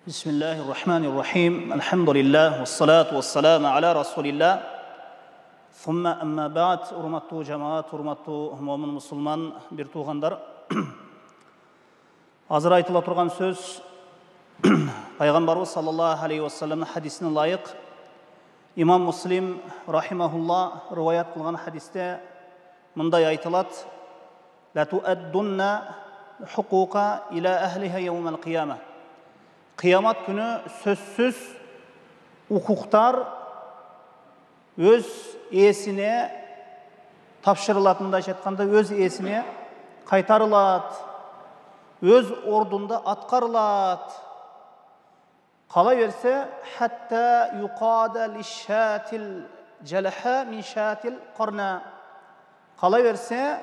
Bismillahirrahmanirrahim. Elhamdülillah ve salatu ve selamu ala Resulillah. Thumma amma ba'd. Hurmatly cemaat, hurmatly mu'min musulman bir tuğandar. Hazır aytıla turgan söz Peygamberimiz sallallahu aleyhi ve sellem'in hadisine layık. İmam Müslim rahimahullah rivayet kılgan hadiste mınday aytılat: La tu'addunna hukuka ila ahliha yevmel kıyamah. Kıyamet günü sözsüz hukuklar öz esine tapşırılatında aytganda öz esine kaytarılat, öz ordunda atkarılat. Kala verse hatta yuqada lişatil celaha min şatil qarna. Kala verse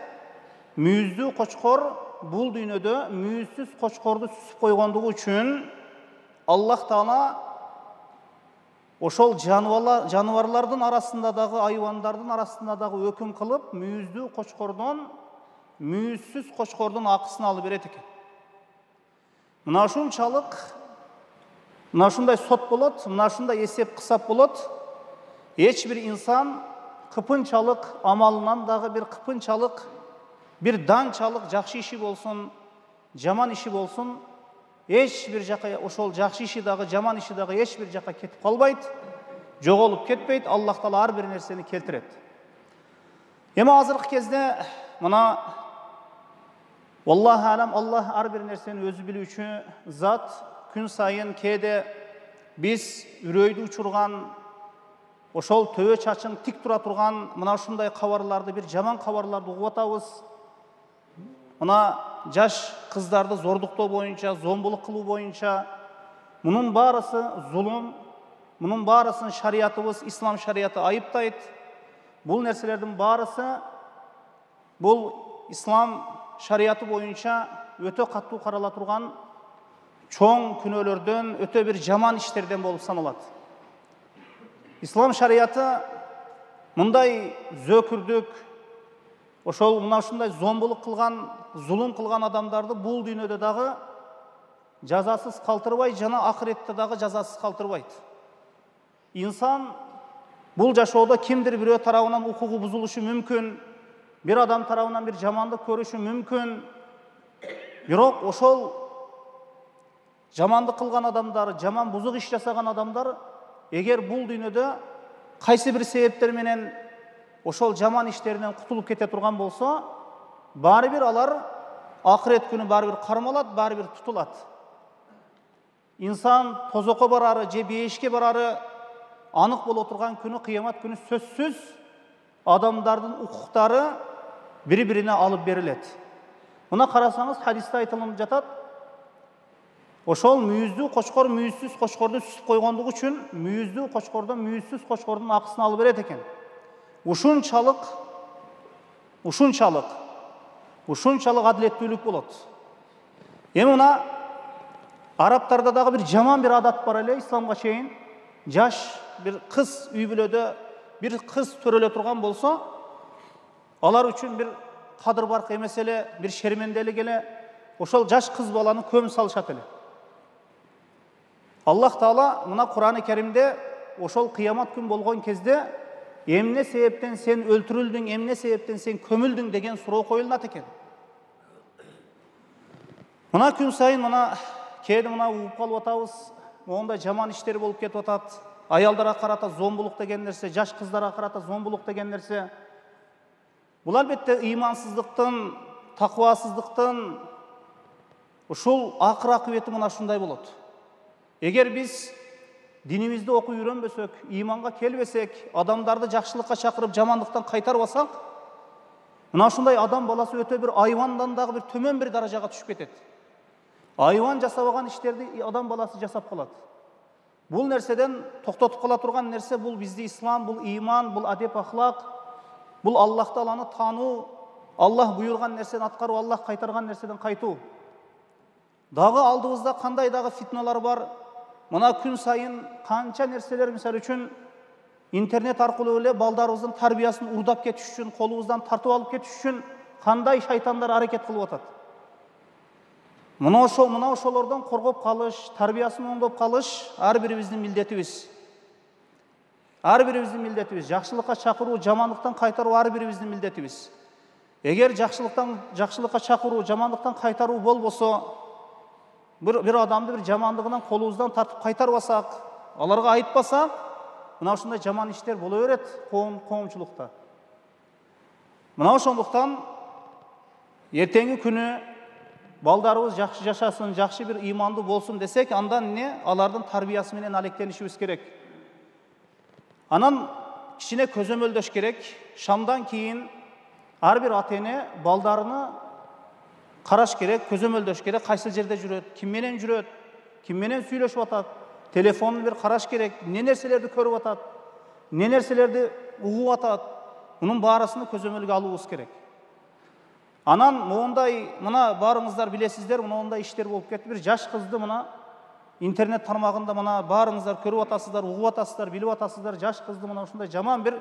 müzdü qoçqor bul dünyada müzsüz qoçqordu süsüp koygandığı üçün Allah Taala oşol canavarlardan arasındagı hayvanlardan arasındagı hüküm kılıp müzdü qoçqordan müzsüz qoçqordan akısını alıp beret eken. Mına şunçalık mına şunday sot bolat, mına şunday esep kısap bolat. Hiç bir insan kıpınçalık amalından dağı bir kıpınçalık, bir dançalık жақсы işi bolsun, jaman işi bolsun, hiç bir jaka oşol жақсы işi dağı, jaman işi dağı hiç bir jaka ketip kalbaydı, jogolup ketpeydi. Allah Taala har bir nerseni keltiredi. Ema hazırkı kezde mına vallahi alam Allah har bir nerseni özü bilүүчү zat. Gün sayın kede biz üröydü uçurgan, oşol töbe çaçın tik tura turgan mına şunday kabarlarda bir jaman kabarlarda ugup atabız. Mına jaş kızdardı zorduktoo boyunça, zombuluk kılуу boyunça bunun barısı zulüm, bunun barısın şariatыбыз, İslam şariatı ayıptaydı. Bul nerselerden barısı bul İslam şariatı boyunça öte kattуу karala turgan çoğun künölörden, öte bir jaman işlerden bolup sanıladı. İslam şariatı mınday zökürdük, oşol mına şunday zombuluk kılgan, zulüm kılgan adamdardı bul dünyada dağı jazasız kaltırбай, жана ahirette dağı jazasız kaltırбайт. İnsan bul jaşоодо kimdir birөө tarabынан hukuku buzuluşu mümkün, bir adam tarabынан bir jamanlık körüşü mümkün. Bирок oşol jamanlık kılgan adamlar, jaman buzuk iş jasagan adamlar eger bul dünyada kayсы bir sebepler menen oşol jaman işlerinden kutulup kete turgan bolsa, bari bir alar ahiret günü bari bir karmalat, bari bir tutulat. İnsan tozoko bararı, je beşke bararı anık bol oturgan günü, kıyamet günü sözsüz adamdardın hukukları biri-birine alıp berilet. Buna karasanız hadiste aytılып jatat. Oşol müzdü qoçqor müzsüz qoçqordu süsüp koygandığı üçün müzdü qoçqordan müzsüz qoçqordun akısını alıp beret eken. Ушунчалыk adalettүүлүк болот. Эми мына Araplarda dagы bir jaman bir adat бар эле İslamга чейин. Жаш bir kız үй бүлөдө bir kız төрөлө турган болсо, алар үчүн bir кадыр барк эмес эле, bir şermenделик эле, ошол жаш kız баланы көмүп салышат эле. Allah Taala mına Kur'an-ı Kerim'de oşol kıyamet gün bolgon kezde emne sebepten sen öldürüldün, emne sebepten sen kömüldün degen suroo koyulunat eken. Mına gün sayın mına kedi mına uğup kalıp atabız, onda jaman işleri bolup ketip atat. Ayaldara karata zombuluk degen nerse, jaş kızlara karata zombuluk degen nerse. Bul albatta imansızlıktın, takvasızlıktın uşul akır akıbeti mına şunday bolot. Eğer biz dinimizde oku öğrenbesek, imanға kelbesek, adamdardı жақшылыққа çakırıp jamanlıktan kaytarbasak, mına şunday adam balası öte bir hayvandan dağı bir tömen bir darajaga düşüp ketет. Hayvan jasabagan işlerdi adam balası jasap kalat. Bul nerseden toktotup kala turgan nerse bul bizde İslam, bul iman, bul adep ahlak, bul Allah Taalаны tanuu, Allah buyurgan nerseden atkarуу, Allah kaytargan nerseden kaytuu. Dağı aldığımızda kanday dağı fitnalar var. Mına gün sayın kança nerseler misal üçün internet arkılуу эле балдарыбыздын тарбиясын урдап кетиш үчүн, колубуздан тартып алып кетиш үчүн кандай шайтандар аракет кылып атат. мына ошолордон коргоп калыш, тарбиясын оңдоп калыш ар бирибиздин милдетибиз. Ар бирибиздин милдетибиз. Жакшылыкка чакыруу, жамандыктан кайтаруу ар бирибиздин милдетибиз. Эгер жакшылыкка чакыруу, жамандыктан кайтаруу болбосо, bir адамды bir жамандыгынан колубуздан тартып кайтарбасак, аларга айтпасак, мына ушундай жаман иштер боло берет коомчулукта. Мына ошондуктан эртеңки күнү балдарыбыз жакшы жашасын, жакшы bir ыймандуу болсун десек, андан эмне? Алардын тарбиясы менен алектенишибиз керек. Анан кичине көзөмөлдөш керек. Шамдан кийин ар бир ата-эне балдарыны караш керек, көзөмөлдөш керек. Кайсы жерде жүрөт, ким менен сүйлөшүп атат, телефонун bir караш керек, эмне нерселерди көрүп атат, эмне нерселерди угуп атат. Мунун баарысын көзөмөлгө алуубуз керек. Анан мына баарыңыздар билесиздер, мындай иштер болуп кетти. Bir жаш кызды мына интернет тармагында мына баарыңыздар көрүп атасыздар, угуп атасыздар, билип атасыздар. Жаш кызды мына ушундай жаман bir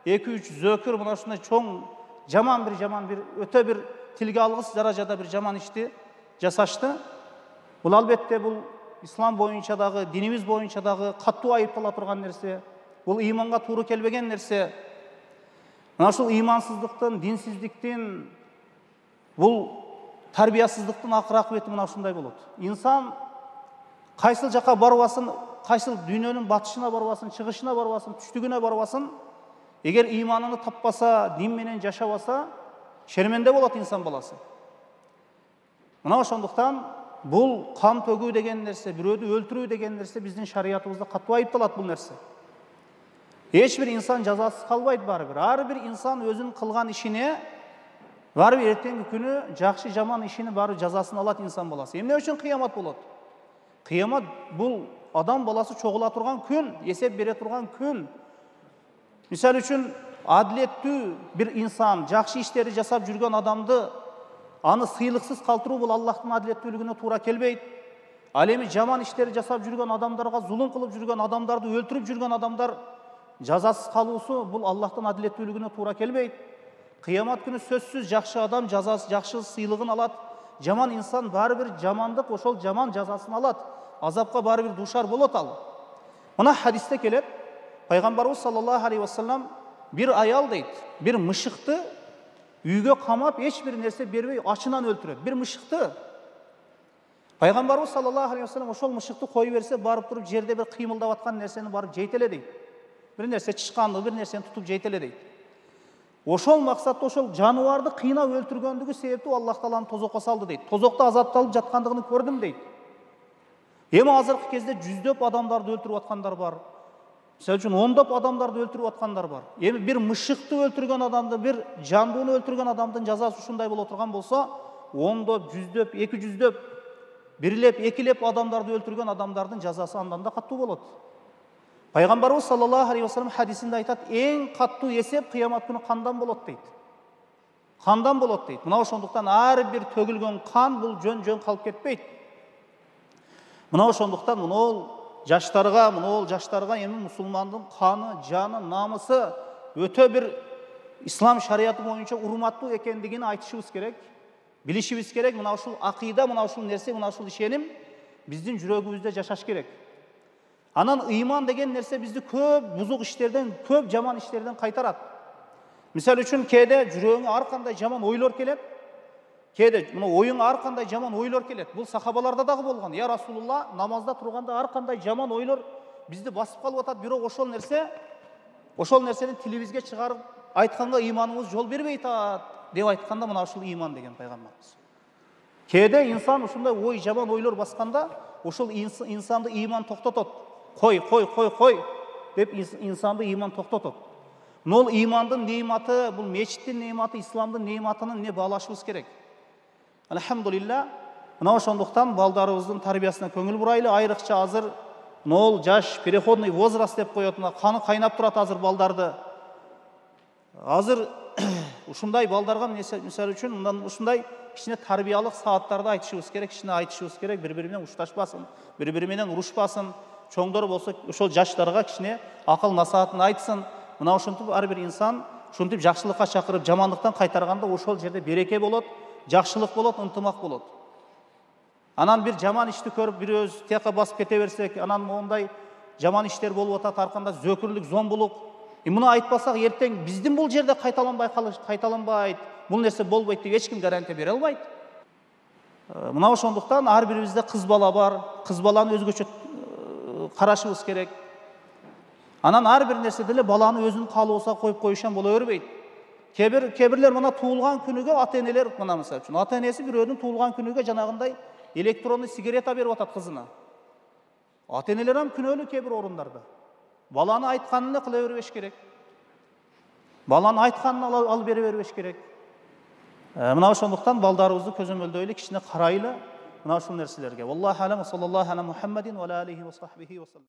2-3 зөкүр мына ушундай чоң жаман bir өтө bir тилге алгыс даражада bir жаман ишти жасашты. Бул албетте бул ислам боюнча дагы, динибиз боюнча дагы катуу айыптала турган нерсе. Бул ыйманга туура келбеген нерсе. Мына ушул ыймансыздыктын, динсиздиктин, бул тарбиясыздыктын акыры-акыбети мына ушундай болот. Инсан кайсыл жака барбасын, кайсыл дүйнөнүн батышына барбасын, чыгышына барбасын, түштүгүнө барбасын, эгер ыйманын таппаса, дин менен жашабаса, шерменде болот инсан баласы. Мына ошондуктан бул кан төгүү деген нерсе, бирөөдү өлтүрүү деген нерсе биздин шариятыбызда катуу айыпталат бул нерсе. Эч бир инсан жазасыз калбайт барыбир. Ар бир инсан өзүнүн кылган ишине барыбир эртеңки күнү жакшы жаман ишини барыбир жазасын алат инсан баласы. Эмне үчүн кыямат болот? Кыямат бул адам баласы чогула турган күн, эсеп бере турган күн. Мисалы үчүн адилеттүү bir инсан, жакшы иштерди жасап жүргөн адамды аны сыйлыксыз калтыруу бул Аллахтын адилеттүүлүгүнө туура келбейт. Ал эми жаман иштерди жасап жүргөн адамдарга зулум кылып жүргөн адамдарды өлтүрүп жүргөн адамдар жазасыз калуусу бул Аллахтын адилеттүүлүгүнө туура келбейт. Кыямат күнү сөзсүз жакшы адам жазасы, жакшы сыйлыгын алат. Жаман инсан барыбир жамандык ошол жаман жазасын алат. Азапка барыбир душар болот ал. Мына хадисте келет. Пайгамбарыбыз саллаллаху алейхи вассалам bir аял дейт, bir мышыкты үйгө камап, эч бир нерсе бербей ачынан өлтүрөт. Bir мышыкты. Пайгамбарыбыз саллаллаху алейхи вассалам ошол мышыкты коюп берсе, барып туруп жерде bir кыймылдап аткан нерсени барып жейтеле дейт. Bir нерсе чычканды, bir нерсени тутуп жейтеле дейт. Ошол максатта ошол жаныбарды кыйнап өлтүргөндүгү себептүү Аллах Тааланы тозокко салды дейт. Тозокто азапталып жаткандыгын көрдүм дейт. Эми азыркы кезде жүздөп адамдарды өлтүрүп аткандар бар. Мисалы үчүн ондоп адамдарды өлтүрүп аткандар бар. Эми bir мышыкты өлтүргөн адамды, bir жандууну өлтүргөн адамдын жазасы ушундай боло турган болсо, ондоп, жүздөп, 200дөп, бирлеп, экилеп адамдарды өлтүргөн адамдардын жазасы андан да катуу болот. Пайгамбарыбыз саллаллаху алейхи вассалам хадисинде айтат, эң катуу эсеп кыямат күнү кандан болот дейт. Кандан болот дейт. Мына ошондуктан ар бир төгүлгөн кан бул жөн калып кетпейт. Мына ошондуктан жаштарга эми мусулмандын каны, жаны, намысы өтө бир ислам шарияты боюнча урматтуу экендигин айтышыбыз керек, билишибиз керек. Мына ушул акыйда, мына ушул нерсе, мына ушул ишеним биздин жүрөгүбүздө жашаш керек. Анан ыйман деген нерсе бизди көп бузук иштерден, көп жаман иштерден кайтарат. Мисалы үчүн кээде жүрөгүңө ар кандай жаман ойлор келет. Кээде мына оюңа ар кандай жаман ойлор келет. Бул сахабаларда дагы болгон. Я Расулулла, намазда турганда ар кандай жаман ойлор бизди басып калып атат, бирок ошол нерсени тилибизге чыгарып айтканга ыйманыбыз жол бербейт деп айтканда, мына ушул ыйман деген пайгамбарыбыз. Кээде инсан ушундай ой, жаман ойлор басканда, ошол инсанды ыйман токтотот. Кой деп инсанды ыйман токтотот. Мол ыймандын неиматы, бул мечиттин неиматы, исламдын неиматынын не баалашыбыз керек. Алхамдулилла, мына ошондуктан балдарыбыздын тарбиясына көңүл бурайлы. Айрыкча азыр нол жаш, переходный возраст деп коет, мына каны кайнап турат азыр балдарды. Азыр ушундай балдарга мисалы үчүн мындан ушундай кичине тарбиялык сааттарды айтышыбыз керек, кичине айтышыбыз керек, бири-бири менен ушташпасын, бири-бири менен урушпасын. Чоңдор болсо ошол жаштарга кичине акыл насаатын айтсын. Мына ошентип ар бир инсан ушинтип жакшылыкка чакырып, жамандыктан кайтарганда ошол жерде береке болот, жакшылык болот, ынтымак болот. Anan bir жаман işti көрüp bir öz tiyaka basıp kete versek, anan onday жаман işler bolup atat arkanda zöküрлük, zombuluk. Bunu aytpasak erteң bizdin bul jerde kaytalanbayt, bul nerse bolbayt dep echkim garantiya bere albayt. Mına ошондуктан ар бирибизде кыз бала бар, кыз баланы өзгөчө карашыбыз керек. Анан ар бир нерседе эле баланы өзүнүн каалоосуна коюп коюшан боло бербейт. Кебирлер мына туулган күнүгө ата-энелер мына мисалы үчүн ата-энеси бирөөнүн туулган күнүгө жанагындай электронный сигарета берип атат кызына. Ата-энелер ham күнөөлүү кебир орундарда. Баланы айтканын кыла бербеш керек. Баланы айтканын алып бере бербеш керек. Мына ошондуктан балдарыбызды көзөмөлдөйлү, кичине карайлы мына ушул нерселерге. Валлаху алам, саллаллаху аля Мухаммадин ва алейхи ва сахбихи ва саллям.